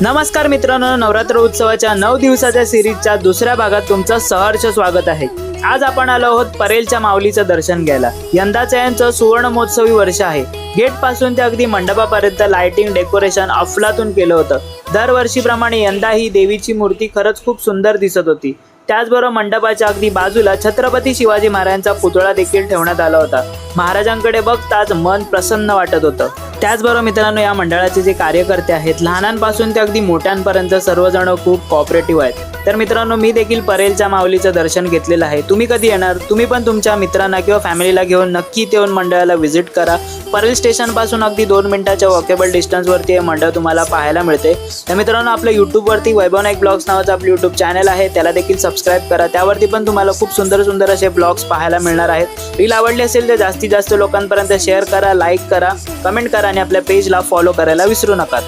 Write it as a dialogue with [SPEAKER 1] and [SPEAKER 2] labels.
[SPEAKER 1] नमस्कार मित्रांनो, नवरात्र उत्सवाच्या 9 दिवसाच्या सिरीजच्या दुसऱ्या भागात तुमचं सहर्ष स्वागत आहे। आज आपण आलो आहोत परेलच्या माऊलीचं दर्शन घ्यायला। यंदाचं यांचं सुवर्ण महोत्सवी वर्ष आहे। गेट पासून ते अगदी मंडपापर्यंत लाइटिंग डेकोरेशन अफलातून केलं होतं। दरवर्षीप्रमाणे यंदाही देवीची मूर्ती खरंच खूप सुंदर दिसत होती। त्याचबरोबर मंडपाच्या अगदी बाजूला छत्रपती शिवाजी महाराजांचा पुतळा देखील ठेवण्यात आला होता। महाराजांकडे बघताच मन प्रसन्न वाटत होतं। त्याचबरोबर मित्रांनो, या मंडळाचे जे कार्यकर्ते आहेत लहानांपासून ते अगदी मोठ्यांपर्यंत सर्वजण खूप कोऑपरेटिव्ह आहेत। तर मित्रांनो, मी देखील परेलच्या माऊलीचं दर्शन घेतलेलं आहे। तुम्ही कधी येणार? तुम्ही पण तुमच्या मित्रांना किंवा फॅमिलीला घेऊन नक्की येऊन मंडळाला व्हिजिट करा। परेल स्टेशन पासून अगदी 2 मिनिटाच्या वॉकेबल डिस्टन्सवरती हे मंडळ तुम्हाला पाहायला मिळते। तर मित्रांनो, आपल्या यूट्यूबवरती वैभव नाईक ब्लॉग्स नावाचं आपलं यूट्यूब चॅनल आहे, त्याला देखील सबस्क्राईब करा। त्यावरती पण तुम्हाला खूप सुंदर सुंदर असे ब्लॉग्स पाहायला मिळणार आहेत। रील आवडली असेल तर जास्तीत जास्त लोकांपर्यंत शेअर करा, लाईक करा, कमेंट करा आणि आपल्या पेजला फॉलो करायला विसरू नका।